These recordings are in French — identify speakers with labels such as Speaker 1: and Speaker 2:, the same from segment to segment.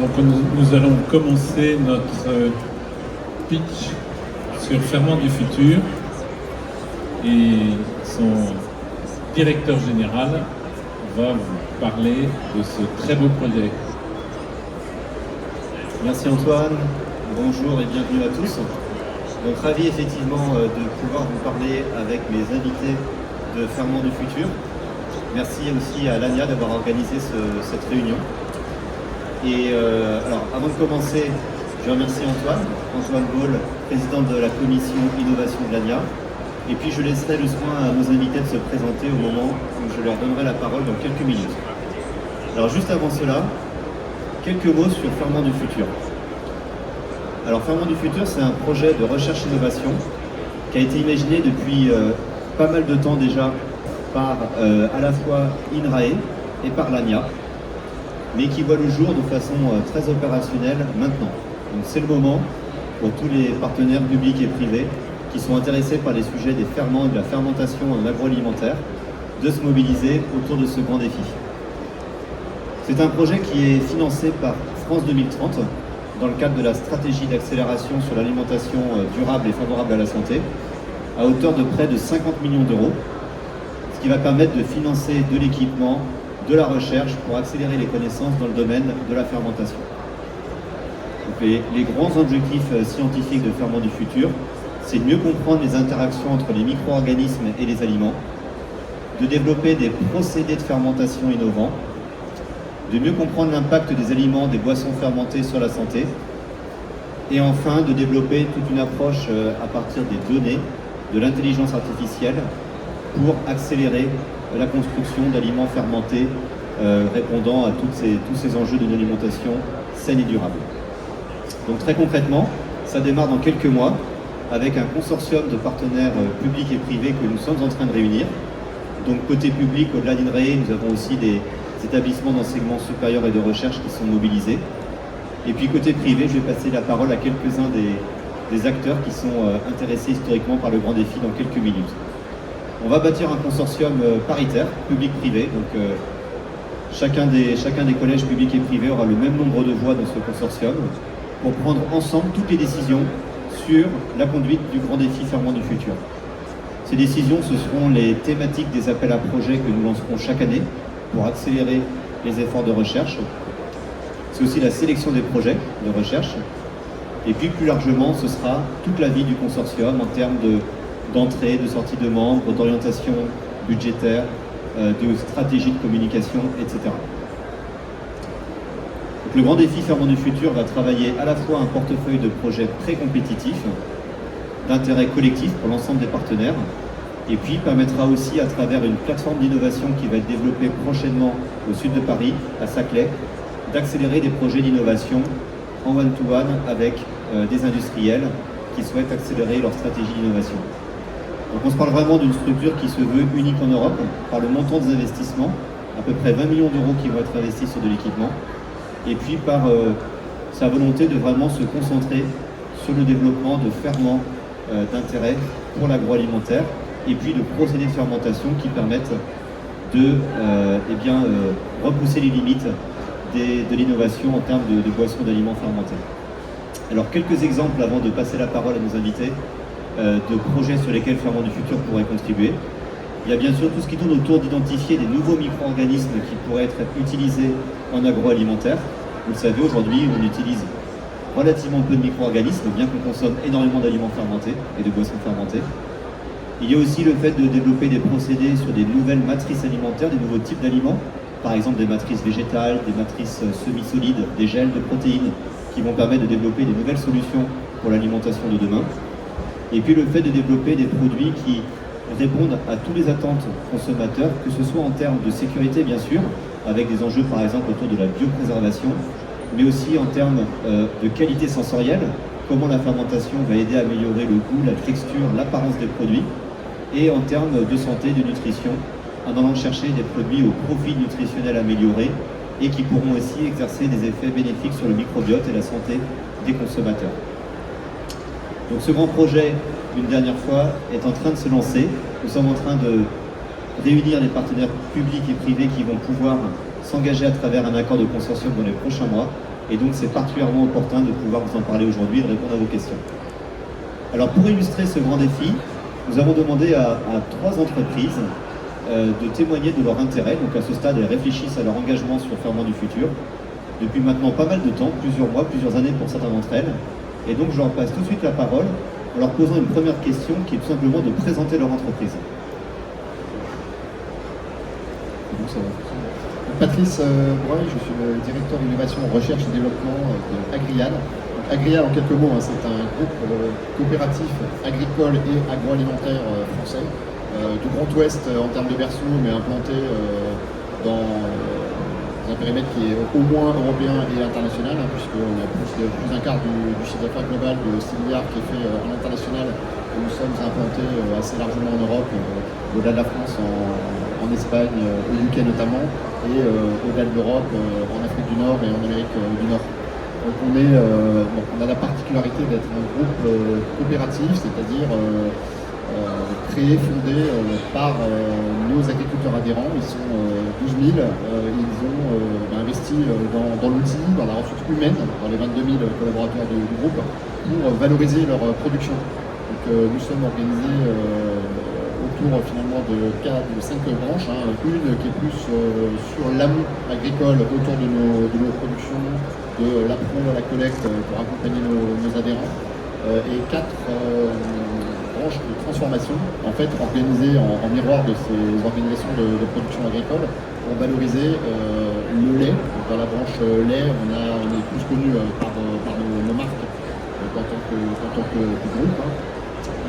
Speaker 1: Donc nous allons commencer notre pitch sur Ferment du futur et son directeur général va vous parler de ce très beau projet.
Speaker 2: Merci Antoine, bonjour et bienvenue à tous. Donc ravi effectivement de pouvoir vous parler avec mes invités de Ferment du futur. Merci aussi à l'ANIA d'avoir organisé cette réunion. Et alors avant de commencer, je remercie Antoine Ball, président de la commission innovation de l'ANIA. Et puis je laisserai le soin à nos invités de se présenter au moment où je leur donnerai la parole dans quelques minutes. Alors juste avant cela, quelques mots sur Ferment du futur. Alors Ferment du futur, c'est un projet de recherche-innovation qui a été imaginé depuis pas mal de temps déjà par à la fois INRAE et par l'ANIA, mais qui voit le jour de façon très opérationnelle maintenant. Donc c'est le moment pour tous les partenaires publics et privés qui sont intéressés par les sujets des ferments et de la fermentation en agroalimentaire de se mobiliser autour de ce grand défi. C'est un projet qui est financé par France 2030 dans le cadre de la stratégie d'accélération sur l'alimentation durable et favorable à la santé, à hauteur de près de 50 millions d'euros, ce qui va permettre de financer de l'équipement, de la recherche pour accélérer les connaissances dans le domaine de la fermentation. Donc les grands objectifs scientifiques de Ferment du futur, c'est de mieux comprendre les interactions entre les micro-organismes et les aliments, de développer des procédés de fermentation innovants, de mieux comprendre l'impact des aliments, des boissons fermentées sur la santé, et enfin de développer toute une approche à partir des données, de l'intelligence artificielle, pour accélérer la construction d'aliments fermentés répondant à tous ces enjeux d'une alimentation saine et durable. Donc très concrètement, ça démarre dans quelques mois avec un consortium de partenaires publics et privés que nous sommes en train de réunir. Donc côté public, au-delà d'INRAE, nous avons aussi des établissements d'enseignement supérieur et de recherche qui sont mobilisés. Et puis côté privé, je vais passer la parole à quelques-uns des acteurs qui sont intéressés historiquement par le grand défi dans quelques minutes. On va bâtir un consortium paritaire, public-privé. Donc chacun des collèges publics et privés aura le même nombre de voix dans ce consortium pour prendre ensemble toutes les décisions sur la conduite du grand défi Ferment du futur. Ces décisions, ce seront les thématiques des appels à projets que nous lancerons chaque année pour accélérer les efforts de recherche. C'est aussi la sélection des projets de recherche. Et puis plus largement, ce sera toute la vie du consortium en termes d'entrée, de sortie de membres, d'orientation budgétaire, de stratégie de communication, etc. Donc, le grand défi Ferment du futur va travailler à la fois un portefeuille de projets très compétitifs, d'intérêt collectif pour l'ensemble des partenaires, et puis permettra aussi à travers une plateforme d'innovation qui va être développée prochainement au sud de Paris, à Saclay, d'accélérer des projets d'innovation en one-to-one avec des industriels qui souhaitent accélérer leur stratégie d'innovation. Donc on se parle vraiment d'une structure qui se veut unique en Europe par le montant des investissements, à peu près 20 millions d'euros qui vont être investis sur de l'équipement, et puis par sa volonté de vraiment se concentrer sur le développement de ferments d'intérêt pour l'agroalimentaire, et puis de procédés de fermentation qui permettent de repousser les limites de l'innovation en termes de boissons d'aliments fermentés. Alors quelques exemples avant de passer la parole à nos invités de projets sur lesquels Ferment du futur pourrait contribuer. Il y a bien sûr tout ce qui tourne autour d'identifier des nouveaux micro-organismes qui pourraient être utilisés en agroalimentaire. Vous le savez, aujourd'hui, on utilise relativement peu de micro-organismes, bien qu'on consomme énormément d'aliments fermentés et de boissons fermentées. Il y a aussi le fait de développer des procédés sur des nouvelles matrices alimentaires, des nouveaux types d'aliments, par exemple des matrices végétales, des matrices semi-solides, des gels de protéines, qui vont permettre de développer des nouvelles solutions pour l'alimentation de demain. Et puis le fait de développer des produits qui répondent à tous les attentes consommateurs, que ce soit en termes de sécurité bien sûr, avec des enjeux par exemple autour de la biopréservation, mais aussi en termes de qualité sensorielle, comment la fermentation va aider à améliorer le goût, la texture, l'apparence des produits, et en termes de santé, de nutrition, en allant chercher des produits au profil nutritionnel amélioré et qui pourront aussi exercer des effets bénéfiques sur le microbiote et la santé des consommateurs. Donc ce grand projet, une dernière fois, est en train de se lancer. Nous sommes en train de réunir les partenaires publics et privés qui vont pouvoir s'engager à travers un accord de consortium dans les prochains mois. Et donc c'est particulièrement opportun de pouvoir vous en parler aujourd'hui et de répondre à vos questions. Alors pour illustrer ce grand défi, nous avons demandé à 3 entreprises de témoigner de leur intérêt. Donc à ce stade, elles réfléchissent à leur engagement sur Ferment du Futur depuis maintenant pas mal de temps, plusieurs mois, plusieurs années pour certaines d'entre elles. Et donc je leur passe tout de suite la parole en leur posant une première question qui est tout simplement de présenter leur entreprise.
Speaker 3: Patrice Breuil, je suis le directeur d'innovation, recherche et développement de Agrial. Agrial, en quelques mots, c'est un groupe coopératif agricole et agroalimentaire français, du Grand Ouest en termes de berceau, mais implanté dans un périmètre qui est au moins européen et international, puisqu'on a plus d'un quart du chiffre d'affaires global de 6 milliards qui est fait à l'international. Nous sommes implantés assez largement en Europe, au-delà de la France, en Espagne, au UK notamment, et au-delà de l'Europe, en Afrique du Nord et en Amérique du Nord. Donc on a la particularité d'être un groupe coopératif, c'est-à-dire créé, fondé par nos agriculteurs adhérents. Ils sont 12 000, ils ont investi dans l'outil, dans la ressource humaine, dans les 22 000 collaborateurs du groupe, pour valoriser leur production. Donc nous sommes organisés autour finalement de 5 branches, une qui est plus sur l'amont agricole autour de nos productions, de l'appro à la collecte pour accompagner nos adhérents, et 4 branches de transformation, en fait organisées en miroir de ces organisations de production agricole pour valoriser le lait. Donc, dans la branche lait, on est plus connu par nos marques en tant que groupe.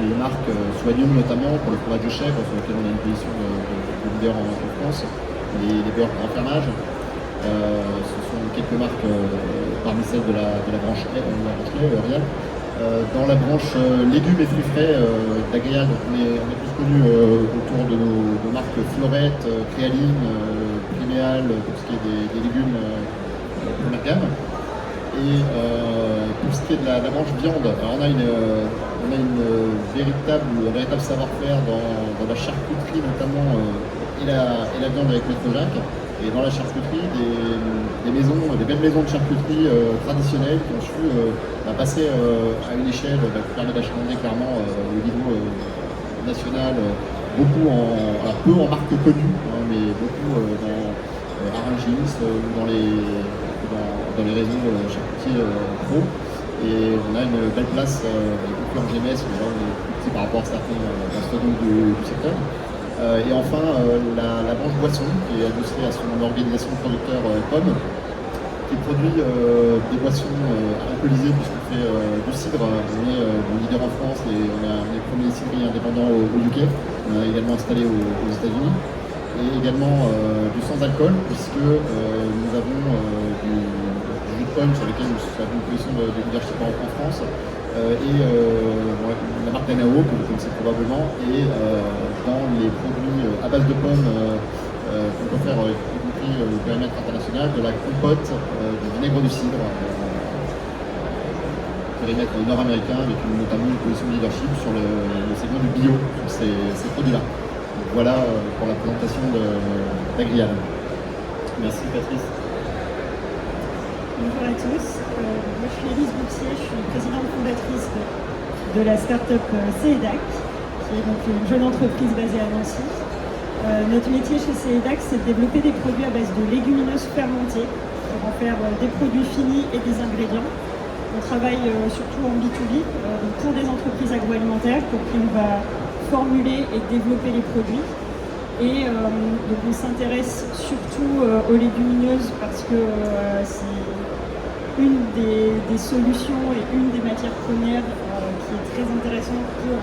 Speaker 3: Les marques Soignum notamment pour le fromage de chèvre sur lequel on a une position de leader en France, les beurres grand fermage. Ce sont quelques marques parmi celles de la branche lait, L'Oréal. Dans la branche légumes et fruits frais d'Agrial, on est plus connu autour de nos marques Florette, Créaline, Priméal, pour ce qui est des légumes première gamme. Et pour ce qui est de la branche viande, alors on a un véritable savoir-faire dans la charcuterie notamment, et la viande avec Maître Jacques. Et dans la charcuterie, des belles maisons de charcuterie traditionnelles qui ont su passer à une échelle qui permet d'achalander clairement au niveau national, peu en marque connue, mais beaucoup dans Arangis ou dans les réseaux charcutiers pro. Et on a une belle place avec beaucoup en GMS, là on est plus petit par rapport à certains mastodontes du secteur. Et enfin, la branche boisson, qui est adossée à son organisation de producteurs pommes, qui produit des boissons alcoolisées, puisqu'on fait du cidre. On est leader en France et on est les premiers cidriers indépendants au UK. On a également installé aux États-Unis. Et également du sans-alcool, puisque nous avons du jus de pomme sur lequel nous avons une position de leadership en France. La marque Danao, que vous connaissez probablement, et dans les produits à base de pommes qu'on peut faire, y compris au périmètre international, de la compote, du vinaigre de cidre, périmètre nord-américain, avec notamment une position de leadership sur le segment du bio, sur ces produits-là. Donc voilà pour la présentation d'Agrial.
Speaker 2: Merci Patrice.
Speaker 4: Bonjour à tous, moi je suis Élise Boursier, je suis présidente fondatrice de la start-up CEDAC, qui est donc une jeune entreprise basée à Nancy. Notre métier chez CEDAC, c'est de développer des produits à base de légumineuses fermentées pour en faire des produits finis et des ingrédients. On travaille surtout en B2B, pour des entreprises agroalimentaires pour qui on va formuler et développer les produits. Et donc on s'intéresse surtout aux légumineuses parce que c'est une des solutions et une des matières premières qui est très intéressante pour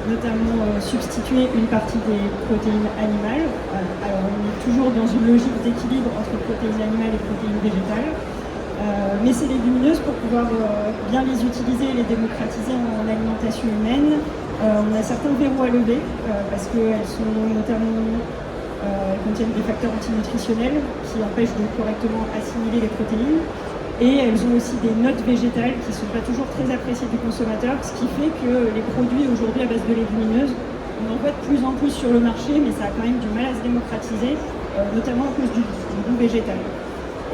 Speaker 4: notamment substituer une partie des protéines animales. Alors on est toujours dans une logique d'équilibre entre protéines animales et protéines végétales. Mais ces légumineuses, pour pouvoir bien les utiliser et les démocratiser en alimentation humaine, on a certains verrous à lever parce qu'elles sont notamment contiennent des facteurs antinutritionnels qui empêchent de correctement assimiler les protéines. Et elles ont aussi des notes végétales qui ne sont pas toujours très appréciées du consommateur, ce qui fait que les produits aujourd'hui à base de légumineuses, on en voit de plus en plus sur le marché, mais ça a quand même du mal à se démocratiser, notamment à cause du un goût végétal.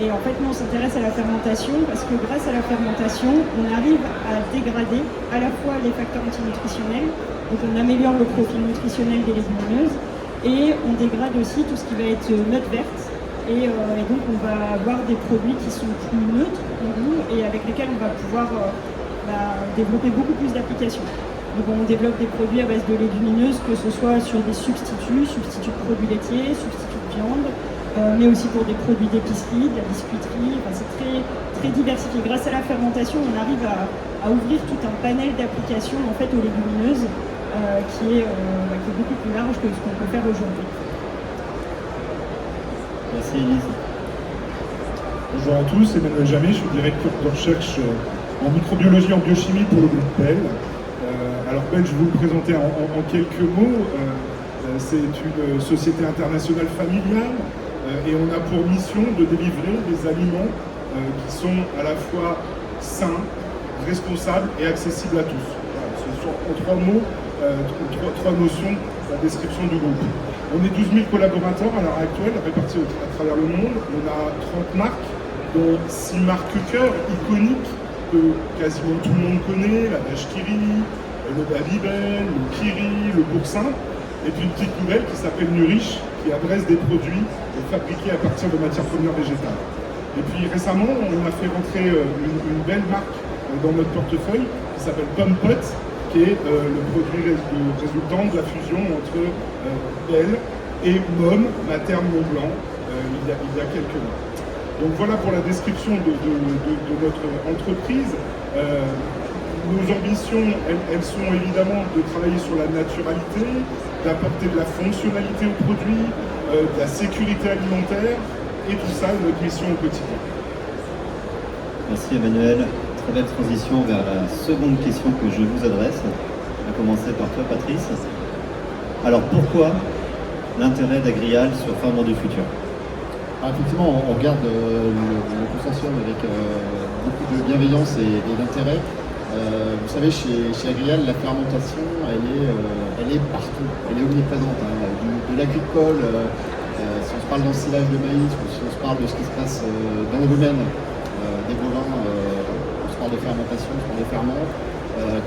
Speaker 4: Et en fait, nous, on s'intéresse à la fermentation parce que grâce à la fermentation, on arrive à dégrader à la fois les facteurs antinutritionnels, donc on améliore le profil nutritionnel des légumineuses, et on dégrade aussi tout ce qui va être notes vertes. Et donc, on va avoir des produits qui sont plus neutres en goût et avec lesquels on va pouvoir développer beaucoup plus d'applications. Donc, on développe des produits à base de légumineuses, que ce soit sur des substituts de produits laitiers, substituts de viande, mais aussi pour des produits d'épicerie, de la biscuiterie. Enfin, c'est très, très diversifié. Grâce à la fermentation, on arrive à ouvrir tout un panel d'applications en fait, aux légumineuses qui est beaucoup plus large que ce qu'on peut faire aujourd'hui.
Speaker 2: Merci Élise.
Speaker 5: Bonjour à tous, Emmanuel Jamet, je suis directeur de recherche en microbiologie et en biochimie pour le groupe Bell. Alors Bell, je vais vous le présenter en quelques mots. C'est une société internationale familiale et on a pour mission de délivrer des aliments qui sont à la fois sains, responsables et accessibles à tous. Voilà, ce sont en trois mots, trois notions, la description du groupe. On est 12 000 collaborateurs à l'heure actuelle, répartis à travers le monde. On a 30 marques, dont 6 marques cœur iconiques que quasiment tout le monde connaît, la vache qui rit, le Babybel, le Kiri, le Boursin, et puis une petite nouvelle qui s'appelle Nourish, qui adresse des produits fabriqués à partir de matières premières végétales. Et puis récemment, on a fait rentrer une belle marque dans notre portefeuille qui s'appelle Pompot, qui est le produit résultant de la fusion entre Bell et Mom, Materne Mont Blanc, il y a quelques mois. Donc voilà pour la description de notre entreprise. Nos ambitions, elles sont évidemment de travailler sur la naturalité, d'apporter de la fonctionnalité aux produits, de la sécurité alimentaire, et tout ça, notre mission au quotidien.
Speaker 2: Merci Emmanuel. Très belle transition vers la seconde question que je vous adresse. On va commencer par toi, Patrice. Alors pourquoi l'intérêt d'Agrial sur Ferment du Futur?
Speaker 3: Effectivement, on regarde le consortium avec beaucoup de bienveillance et d'intérêt. Vous savez, chez Agrial, la fermentation, elle est partout, elle est omniprésente. De l'agricole, si on se parle d'ensilage de maïs, ou si on se parle de ce qui se passe dans le domaine des bovins, on se parle de fermentation, on se parle de ferment.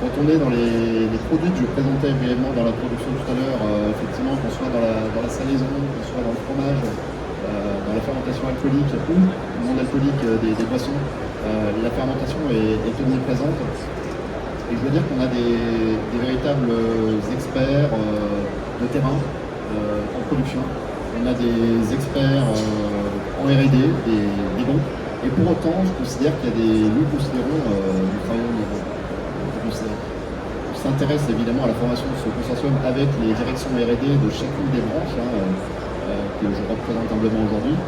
Speaker 3: Quand on est dans les produits que je présentais brièvement dans la production tout à l'heure, effectivement, qu'on soit dans la salaison, qu'on soit dans le fromage, dans la fermentation alcoolique ou non alcoolique des boissons, la fermentation est omniprésente. Et je veux dire qu'on a des véritables experts de terrain en production. On a des experts en R&D, des bons. Et pour autant, je considère qu'il y a nous considérons, nous travaillons au niveau. On s'intéresse évidemment à la formation de ce consortium avec les directions R&D de chacune des branches que je représente humblement aujourd'hui.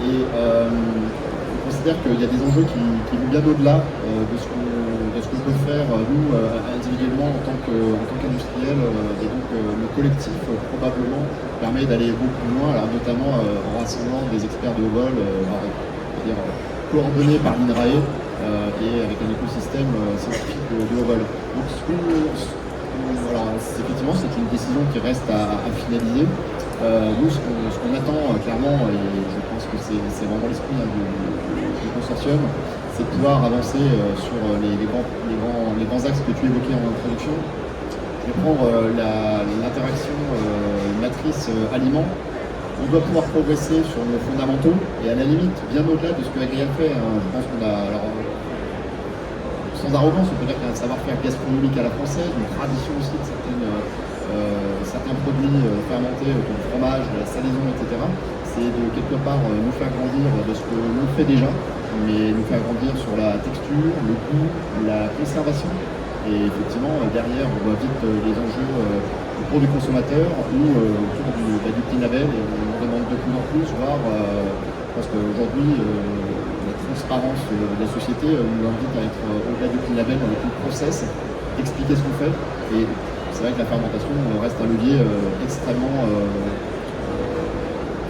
Speaker 3: Et je considère qu'il y a des enjeux qui vont bien au-delà de ce qu'on peut faire nous individuellement en tant qu'industriel. Et donc le collectif probablement permet d'aller beaucoup plus loin, alors, notamment en rassemblant des experts de haut vol, c'est-à-dire coordonnés par l'INRAE et avec un écosystème scientifique de haut vol. Donc effectivement c'est une décision qui reste à finaliser. Nous, ce qu'on attend clairement, et je pense que c'est vraiment l'esprit du consortium, c'est de pouvoir avancer sur les grands axes que tu évoquais en introduction. Je vais prendre l'interaction matrice aliment. On doit pouvoir progresser sur nos fondamentaux et à la limite, bien au-delà de ce que Agrial fait. Je pense qu'on a, sans arrogance, on peut dire qu'il y a un savoir-faire gastronomique à la française, une tradition aussi de certains produits fermentés comme le fromage, la salaison, etc. C'est de quelque part nous faire grandir de ce que l'on fait déjà, mais nous faire grandir sur la texture, le goût, la conservation. Et effectivement, derrière, on voit vite les enjeux pour du consommateur ou autour du clean label, et on demande de plus en plus, voire parce qu'aujourd'hui, la transparence de la société nous invite à être au-delà du clean label, dans le process, expliquer ce qu'on fait. Et c'est vrai que la fermentation reste un levier extrêmement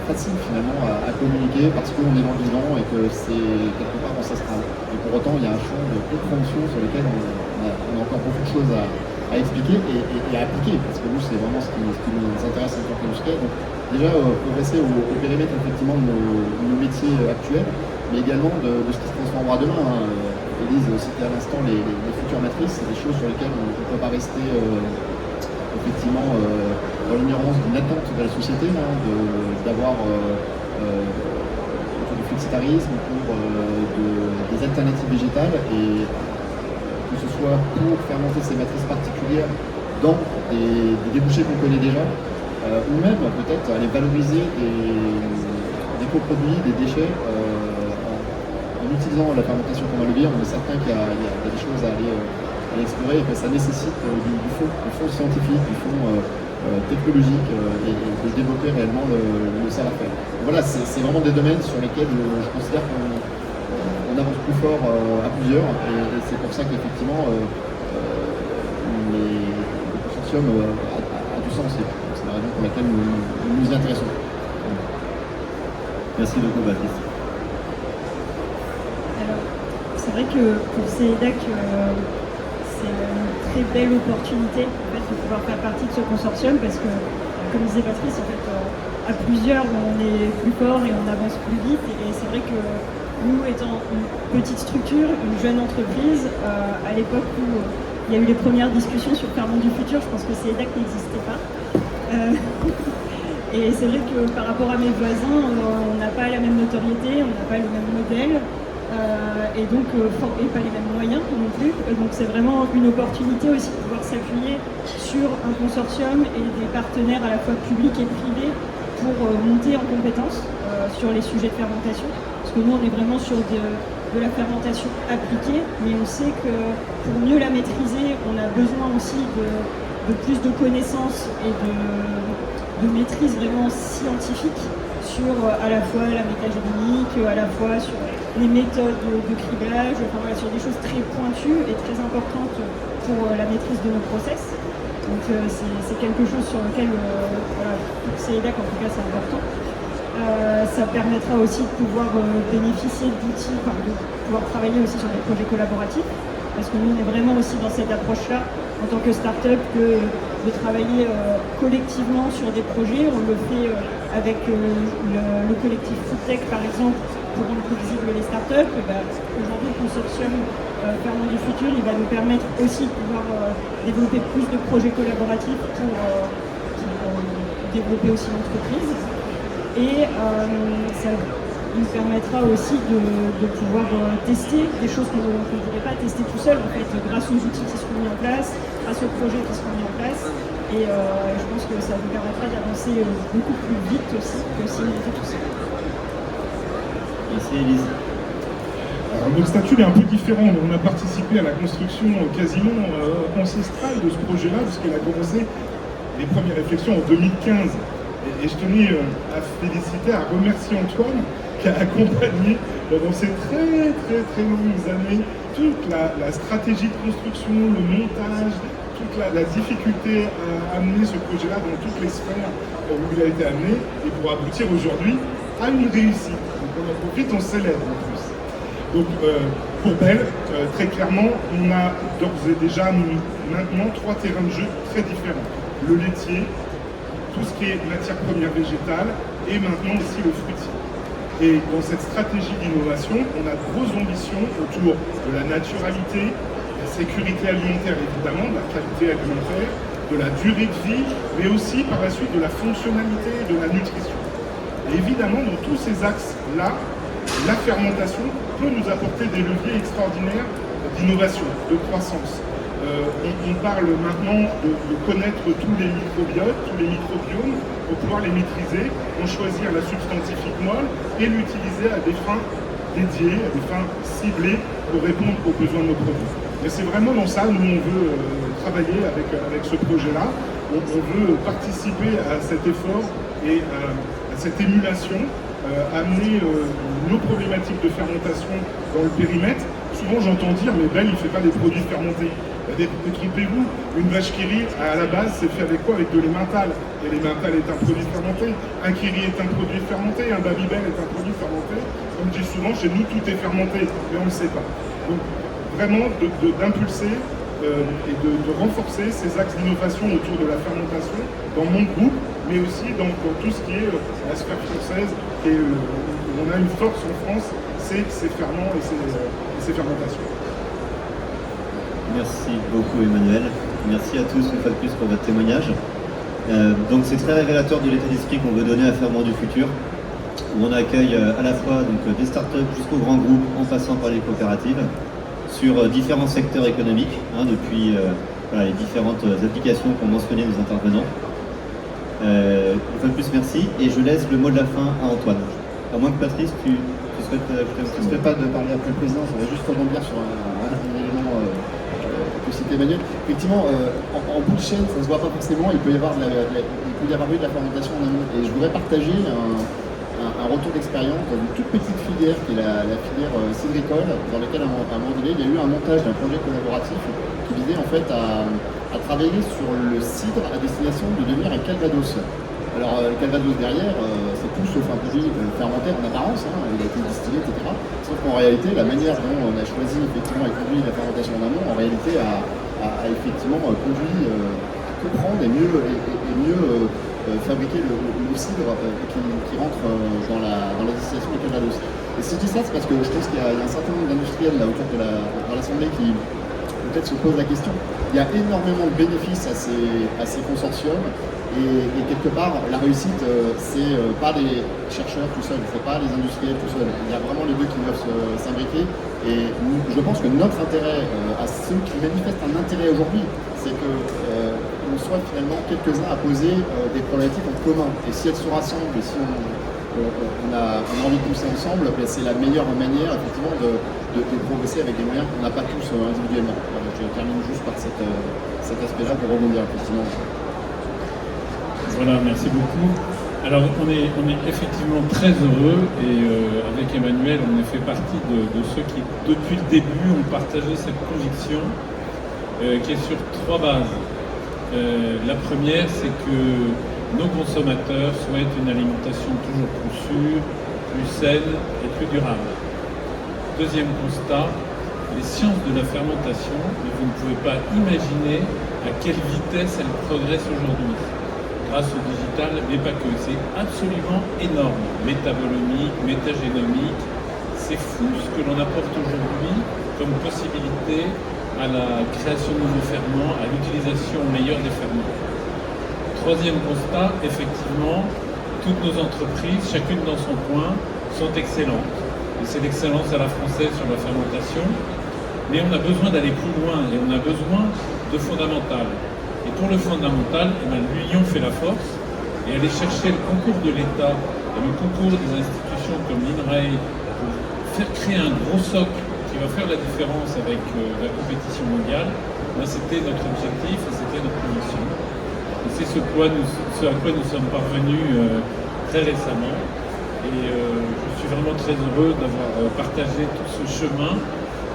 Speaker 3: facile finalement à communiquer parce qu'on est dans le vivant et que c'est quelque part ancestral. Et pour autant, il y a un champ de compréhension sur lequel on a encore beaucoup de choses à expliquer et à appliquer, parce que nous, c'est vraiment ce qui nous intéresse en tant qu'industriel. Donc, déjà progresser au périmètre effectivement de nos métiers actuels, mais également de ce qui se transformera demain. Élise citait à l'instant les futures matrices, c'est des choses sur lesquelles on ne peut pas rester effectivement dans l'ignorance d'une attente de la société, d'avoir autour du flexitarisme, pour des alternatives végétales, et que ce soit pour faire monter ces matrices particulières dans des débouchés qu'on connaît déjà, ou même peut-être aller valoriser des coproduits, des déchets en utilisant la fermentation comme un levier. On est certain qu'il y a des choses à aller explorer, et que ça nécessite du fond scientifique, du fond technologique, et de développer réellement le savoir-faire. Voilà, c'est vraiment des domaines sur lesquels je considère qu'on avance plus fort à plusieurs, et c'est pour ça qu'effectivement le consortium a du sens, et c'est la raison pour laquelle nous nous y intéressons.
Speaker 2: Merci beaucoup, Baptiste.
Speaker 4: Alors, c'est vrai que pour CEDAC, c'est une très belle opportunité en fait, de pouvoir faire partie de ce consortium, parce que, comme disait Patrice, en fait, à plusieurs, on est plus fort et on avance plus vite. Et c'est vrai que nous, étant une petite structure, une jeune entreprise, à l'époque où il y a eu les premières discussions sur Ferments du futur, je pense que CEDAC n'existait pas. Et c'est vrai que par rapport à mes voisins, on n'a pas la même notoriété, on n'a pas le même modèle, et donc et pas les mêmes moyens non plus. Donc c'est vraiment une opportunité aussi de pouvoir s'appuyer sur un consortium et des partenaires à la fois publics et privés pour monter en compétences sur les sujets de fermentation. Parce que nous, on est vraiment sur de la fermentation appliquée, mais on sait que pour mieux la maîtriser, on a besoin aussi de plus de connaissances et de maîtrise vraiment scientifique sur à la fois la métagénomique, à la fois sur les méthodes de criblage, enfin voilà, sur des choses très pointues et très importantes pour la maîtrise de nos process. Donc c'est quelque chose sur lequel, voilà, pour CEDAC en tout cas c'est important. Ça permettra aussi de pouvoir bénéficier d'outils, enfin, de pouvoir travailler aussi sur des projets collaboratifs, parce que nous on est vraiment aussi dans cette approche-là en tant que start-up, que de travailler collectivement sur des projets. On le fait avec le collectif Foodtech par exemple, pour rendre plus visible les startups. Aujourd'hui, le consortium Ferments du futur, il va nous permettre aussi de pouvoir développer plus de projets collaboratifs pour développer aussi l'entreprise. Et ça nous permettra aussi de pouvoir tester des choses qu'on ne pourrait pas tester tout seul, en fait, grâce aux outils qui seront mis en place, grâce aux projets qui seront mis en place. Et je pense que ça nous permettra d'avancer beaucoup plus vite aussi que si on était tout seul.
Speaker 2: Merci, Élise.
Speaker 5: Alors, notre statut est un peu différent. On a participé à la construction quasiment ancestrale de ce projet-là, puisqu'il a commencé les premières réflexions en 2015. Et je tenais à féliciter, à remercier Antoine, qui a accompagné pendant ces très longues années toute la stratégie de construction, le montage, toute la difficulté à amener ce projet-là dans toutes les sphères où il a été amené, et pour aboutir aujourd'hui à une réussite. Donc on en profite, on célèbre en plus. Donc pour Belle, très clairement, on a d'ores et déjà maintenant 3 terrains de jeu très différents. Le laitier, tout ce qui est matière première végétale, et maintenant aussi le fruitier. Et dans cette stratégie d'innovation, on a de grosses ambitions autour de la naturalité, de la sécurité alimentaire évidemment, de la qualité alimentaire, de la durée de vie, mais aussi par la suite de la fonctionnalité et de la nutrition. Et évidemment, dans tous ces axes-là, la fermentation peut nous apporter des leviers extraordinaires d'innovation, de croissance. On parle maintenant de connaître tous les microbiotes, tous les microbiomes, pour pouvoir les maîtriser, en choisir la substantifique molle et l'utiliser à des fins dédiées, à des fins ciblées pour répondre aux besoins de nos produits. Et c'est vraiment dans ça, nous on veut travailler avec ce projet-là. On veut participer à cet effort et à cette émulation, amener nos problématiques de fermentation dans le périmètre. Souvent j'entends dire, mais Belle, il ne fait pas des produits fermentés. Détrompez-vous, une vache qui rit, à la base, c'est fait avec quoi? Avec de l'emmental. Et l'emmental est un produit fermenté. Un kiri est un produit fermenté. Un babybel est un produit fermenté. Comme je dis souvent, chez nous, tout est fermenté, mais on ne le sait pas. Donc, vraiment, d'impulser et de renforcer ces axes d'innovation autour de la fermentation dans mon groupe, mais aussi dans tout ce qui est la sphère française, et où on a une force en France, c'est ces ferments et ces fermentations.
Speaker 2: Merci beaucoup Emmanuel. Merci à tous une fois de plus pour votre témoignage. Donc c'est très révélateur de l'état d'esprit qu'on veut donner à Ferment du Futur, où on accueille à la fois donc, des startups jusqu'aux grands groupes en passant par les coopératives sur différents secteurs économiques, depuis voilà, les différentes applications qu'ont mentionné nos intervenants. Une fois de plus merci et je laisse le mot de la fin à Antoine. À moins que Patrice, tu souhaites ajouter un petit mot.
Speaker 3: Je ne pas de parler après le président, ça va juste rebondir sur un élément que citait Emmanuel. Effectivement, en bout de chaîne, ça ne se voit pas forcément, il peut y avoir eu de la fermentation en amont. Et je voudrais partager un retour d'expérience dans une toute petite filière qui est la filière cidricole, dans laquelle à un moment donné, il y a eu un montage d'un projet collaboratif qui visait en fait à travailler sur le cidre à destination de devenir un calvados. Alors le calvados derrière, c'est tout sauf un produit fermenté en apparence, il a été distillé, etc. Sauf qu'en réalité, la manière dont on a choisi effectivement et conduit la fermentation en amont, en réalité a effectivement conduit à comprendre et mieux fabriquer le cidre qui rentre dans la distillation du calvados. Et si je dis ça, c'est parce que je pense qu'il y a un certain nombre d'industriels là autour dans l'Assemblée qui peut-être se posent la question. Il y a énormément de bénéfices à ces consortiums. Et quelque part, la réussite, c'est pas les chercheurs tout seuls, c'est pas les industriels tout seuls. Il y a vraiment les deux qui doivent s'imbriquer. Et je pense que notre intérêt, à ceux qui manifestent un intérêt aujourd'hui, c'est que on soit finalement quelques-uns à poser des problématiques en commun. Et si elles se rassemblent, et si on a envie de pousser ensemble, c'est la meilleure manière effectivement de progresser avec des moyens qu'on n'a pas tous individuellement. Voilà, je termine juste par cet aspect-là pour rebondir effectivement.
Speaker 1: Voilà, merci beaucoup. Alors, on est effectivement très heureux et avec Emmanuel, on fait partie de ceux qui, depuis le début, ont partagé cette conviction qui est sur trois bases. La première, c'est que nos consommateurs souhaitent une alimentation toujours plus sûre, plus saine et plus durable. Deuxième constat, les sciences de la fermentation, vous ne pouvez pas imaginer à quelle vitesse elles progressent aujourd'hui. Grâce au digital, mais pas que. C'est absolument énorme. Métabolomique, métagénomique, c'est fou ce que l'on apporte aujourd'hui comme possibilité à la création de nouveaux ferments, à l'utilisation meilleure des ferments. Troisième constat, effectivement, toutes nos entreprises, chacune dans son coin, sont excellentes. Et c'est l'excellence à la française sur la fermentation. Mais on a besoin d'aller plus loin et on a besoin de fondamental. Et pour le fondamental, l'union fait la force et aller chercher le concours de l'État et le concours des institutions comme l'INRAE pour faire créer un gros socle qui va faire la différence avec la compétition mondiale, c'était notre objectif et c'était notre mission. Et c'est ce à quoi nous sommes parvenus très récemment. Et je suis vraiment très heureux d'avoir partagé tout ce chemin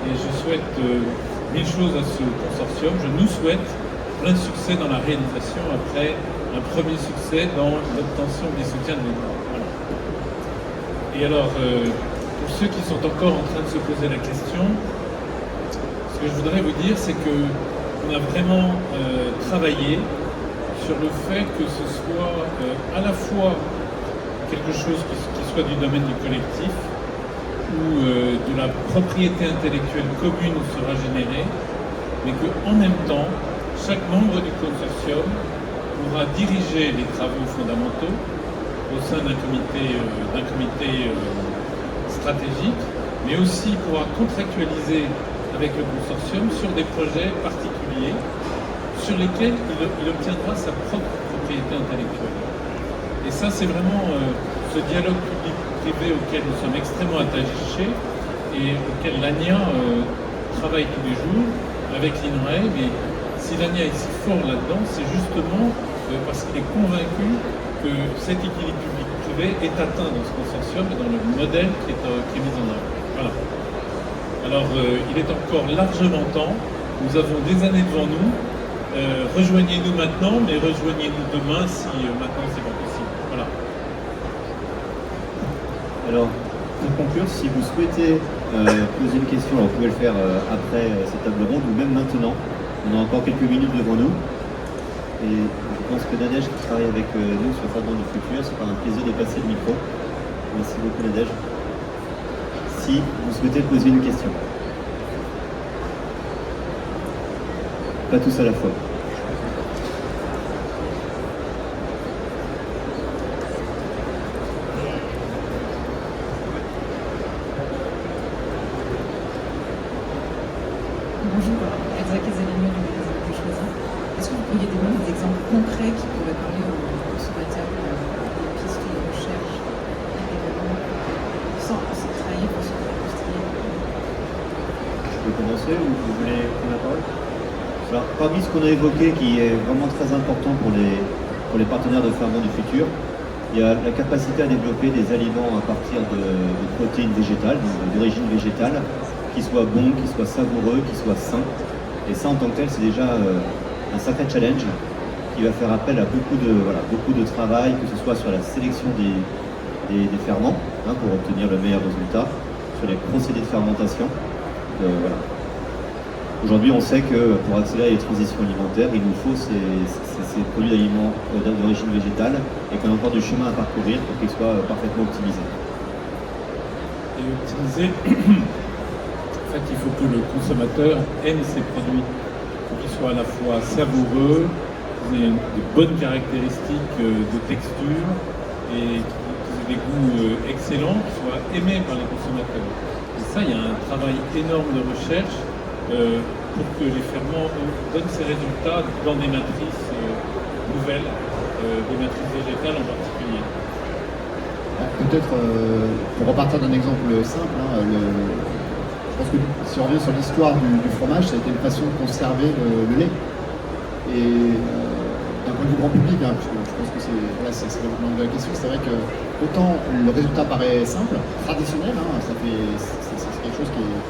Speaker 1: et je souhaite mille choses à ce consortium. Je nous souhaite plein de succès dans la réalisation après un premier succès dans l'obtention des soutiens de l'État. Voilà. Et alors, pour ceux qui sont encore en train de se poser la question, ce que je voudrais vous dire, c'est qu'on a vraiment travaillé sur le fait que ce soit à la fois quelque chose qui soit du domaine du collectif, où de la propriété intellectuelle commune sera générée, mais qu'en même temps, chaque membre du consortium pourra diriger les travaux fondamentaux au sein d'un comité stratégique, mais aussi pourra contractualiser avec le consortium sur des projets particuliers sur lesquels il obtiendra sa propre propriété intellectuelle. Et ça, c'est vraiment ce dialogue public-privé auquel nous sommes extrêmement attachés et auquel l'ANIA travaille tous les jours avec l'INRAE. Mais si l'ANIA est si fort là-dedans, c'est justement parce qu'il est convaincu que cet équilibre public-privé est atteint dans ce consortium et dans le modèle qui est mis en œuvre. Voilà. Alors, il est encore largement temps. Nous avons des années devant nous. Rejoignez-nous maintenant, mais rejoignez-nous demain si maintenant c'est pas possible. Voilà.
Speaker 2: Alors, pour conclure, si vous souhaitez poser une question, alors vous pouvez le faire après cette table ronde ou même maintenant. On a encore quelques minutes devant nous. Et je pense que Nadège qui travaille avec nous sur Ferment du Futur, c'est pas un plaisir de passer le micro. Merci beaucoup Nadège. Si vous souhaitez poser une question. Pas tous à la fois.
Speaker 6: Bonjour, Elsa Casalino du magazine Que Choisir. Est-ce que vous pourriez donner des exemples concrets qui pourraient parler aux consommateurs des pistes de recherche et développement sans travailler pour ce industriel?
Speaker 2: Je peux commencer ou vous voulez prendre la parole? Alors, parmi ce qu'on a évoqué qui est vraiment très important pour les partenaires de Ferment du Futur, il y a la capacité à développer des aliments à partir de protéines végétales, donc d'origine végétale, qui soient bons, qui soient savoureux, qui soient sains. Et ça, en tant que tel, c'est déjà un sacré challenge qui va faire appel à beaucoup de travail, que ce soit sur la sélection des ferments, pour obtenir le meilleur résultat, sur les procédés de fermentation. Voilà. Aujourd'hui, on sait que pour accélérer les transitions alimentaires, il nous faut ces produits d'aliments d'origine végétale et qu'on a encore du chemin à parcourir pour qu'ils soient parfaitement optimisés.
Speaker 1: Et optimiser, en fait, il faut que le consommateur aime ces produits. Il faut qu'ils soient à la fois savoureux, qu'ils aient de bonnes caractéristiques de texture et qu'ils aient des goûts excellents, qu'ils soient aimés par les consommateurs. Et ça, il y a un travail énorme de recherche pour que les ferments donnent ces résultats dans des matrices nouvelles, des matrices végétales en particulier.
Speaker 3: Peut-être, pour repartir d'un exemple simple, je pense que si on revient sur l'histoire du fromage, ça a été une façon de conserver le lait. Et d'un point de vue grand public, parce que je pense que c'est le moment de la question, c'est vrai que autant le résultat paraît simple, traditionnel, c'est quelque chose qui est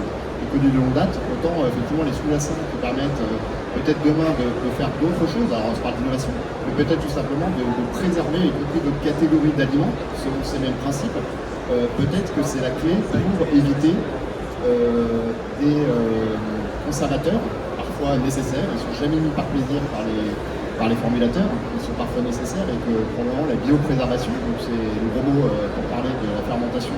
Speaker 3: connu de longue date, autant effectivement les sous-jacents qui permettent peut-être demain de faire d'autres choses, alors on se parle d'innovation, mais peut-être tout simplement de préserver, y compris d'autres catégories d'aliments, selon ces mêmes principes, peut-être que c'est la clé pour éviter des conservateurs, parfois nécessaires, ils ne sont jamais mis par plaisir par les formulateurs, ils sont parfois nécessaires et que probablement la biopréservation, donc c'est le gros mot pour parler de la fermentation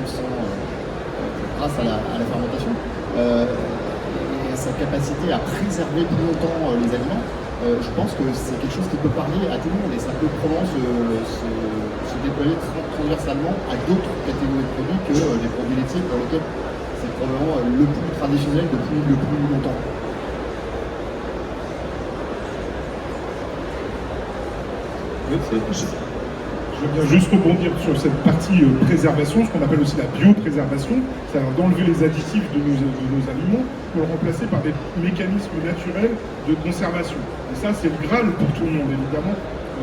Speaker 3: grâce à la fermentation, et sa capacité à préserver plus longtemps les aliments, je pense que c'est quelque chose qui peut parler à tout le monde et ça peut probablement se déployer transversalement à d'autres catégories de produits que les produits laitiers pour lesquels c'est probablement le plus traditionnel depuis le plus longtemps.
Speaker 5: Je viens juste rebondir sur cette partie préservation, ce qu'on appelle aussi la biopréservation, c'est-à-dire d'enlever les additifs de nos aliments pour le remplacer par des mécanismes naturels de conservation. Et ça, c'est le Graal pour tout le monde, évidemment,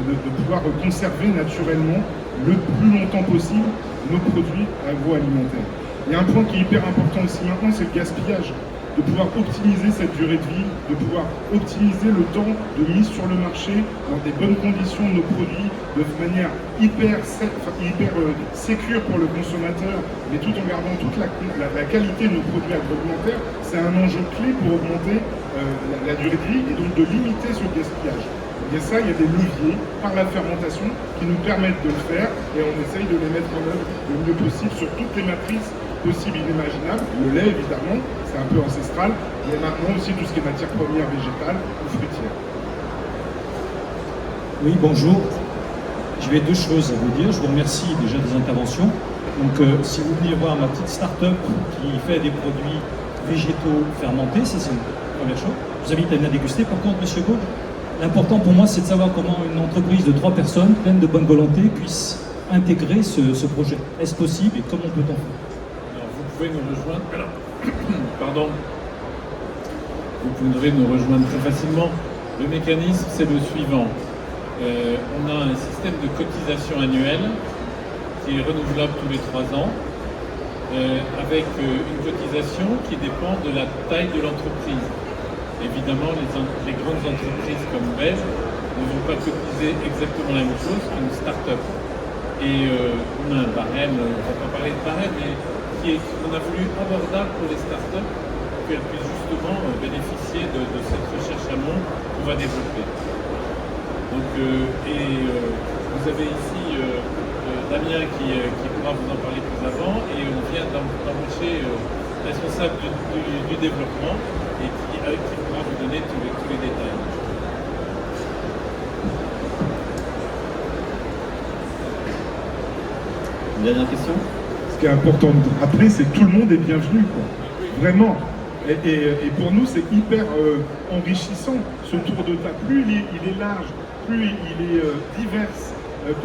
Speaker 5: de pouvoir conserver naturellement le plus longtemps possible nos produits agroalimentaires. Il y a un point qui est hyper important aussi maintenant, c'est le gaspillage. De pouvoir optimiser cette durée de vie, de pouvoir optimiser le temps de mise sur le marché dans des bonnes conditions de nos produits, de manière hyper sécure pour le consommateur, mais tout en gardant toute la qualité de nos produits agroalimentaires. C'est un enjeu clé pour augmenter la durée de vie et donc de limiter ce gaspillage. Et ça, il y a des leviers par la fermentation qui nous permettent de le faire et on essaye de les mettre en œuvre le mieux possible sur toutes les matrices possibles et inimaginables. Le lait, évidemment, c'est un peu ancestral, mais maintenant aussi tout ce qui est matière première végétale ou fruitière.
Speaker 7: Oui, bonjour. J'ai deux choses à vous dire. Je vous remercie déjà des interventions. Donc, si vous venez voir ma petite start-up qui fait des produits végétaux fermentés, ça c'est une première chose. Je vous invite à venir déguster. Par contre, Monsieur Gaulle, l'important pour moi, c'est de savoir comment une entreprise de 3 personnes, pleine de bonne volonté, puisse intégrer ce projet. Est-ce possible et comment peut-on faire?
Speaker 1: Alors, vous pouvez nous rejoindre. Pardon. Vous pouvez nous rejoindre très facilement. Le mécanisme, c'est le suivant. On a un système de cotisation annuelle qui est renouvelable tous les 3 ans, avec une cotisation qui dépend de la taille de l'entreprise. Évidemment, les grandes entreprises comme Bell ne vont pas cotiser exactement la même chose qu'une start-up. Et on a un barème, on ne va pas parler de barème, mais qu'on a voulu abordable pour les start-up, pour qu'elles puissent justement bénéficier de cette recherche amont qu'on va développer. Donc, vous avez ici Damien qui pourra vous en parler plus avant, et on vient d'embaucher responsable du développement et qui pourra vous donner tous les détails.
Speaker 2: Une dernière question?
Speaker 5: Ce qui est important de rappeler, c'est que tout le monde est bienvenu, quoi. Vraiment. Et pour nous, c'est hyper enrichissant, ce tour de table. Plus il est large, plus il est divers,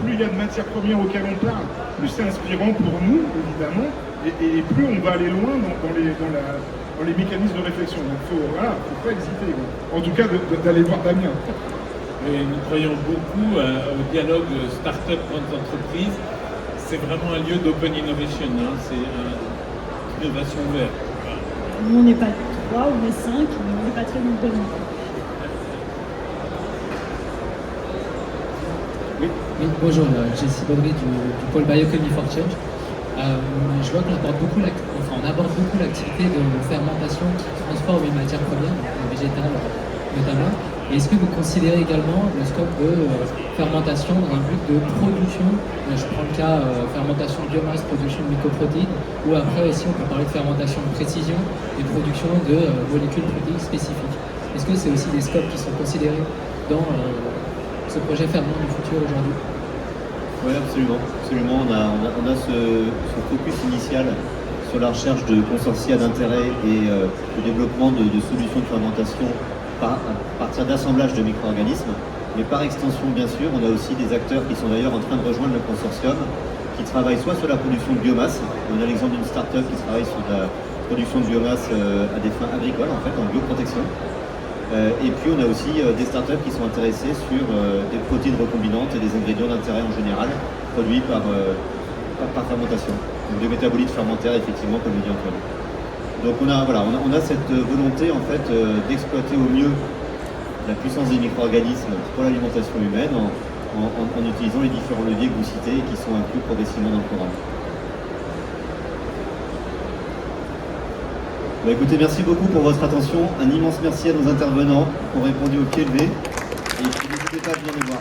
Speaker 5: plus il y a de matières premières auxquelles on parle, plus c'est inspirant pour nous, évidemment, et plus on va aller loin dans les mécanismes de réflexion. Donc faut pas hésiter, quoi. En tout cas, d'aller voir Damien.
Speaker 1: Et nous croyons beaucoup au dialogue start-up grandes entreprises. C'est vraiment un lieu d'open innovation, hein. C'est une innovation ouverte.
Speaker 4: Nous, on n'est pas 3, on est 5, mais on n'est pas très nombreux.
Speaker 8: Oui, bonjour, Jessie Baudry du pôle Biochemie for Change. Je vois qu'on aborde beaucoup l'activité de fermentation qui transforme une matière première, végétale notamment. Et est-ce que vous considérez également le scope de fermentation dans un but de production, je prends le cas fermentation de biomasse, production de mycoprotéines, ou après aussi on peut parler de fermentation de précision et de production de molécules protéiques spécifiques. Est-ce que c'est aussi des scopes qui sont considérés dans ce projet Ferment du futur aujourd'hui?
Speaker 2: Oui, absolument. On a ce focus initial sur la recherche de consortia d'intérêt et le développement de solutions de fermentation à partir d'assemblage de micro-organismes. Mais par extension, bien sûr, on a aussi des acteurs qui sont d'ailleurs en train de rejoindre le consortium, qui travaillent soit sur la production de biomasse. On a l'exemple d'une start-up qui travaille sur la production de biomasse à des fins agricoles, en fait, en bioprotection. Et puis on a aussi des startups qui sont intéressées sur des protéines recombinantes et des ingrédients d'intérêt en général, produits par fermentation. Donc des métabolites fermentaires, effectivement, comme le dit Antoine. Donc on a cette volonté en fait d'exploiter au mieux la puissance des micro-organismes pour l'alimentation humaine en utilisant les différents leviers que vous citez et qui sont inclus progressivement dans le programme. Bah, écoutez, merci beaucoup pour votre attention. Un immense merci à nos intervenants qui ont répondu au pied levé. Et puis n'hésitez pas à venir nous voir.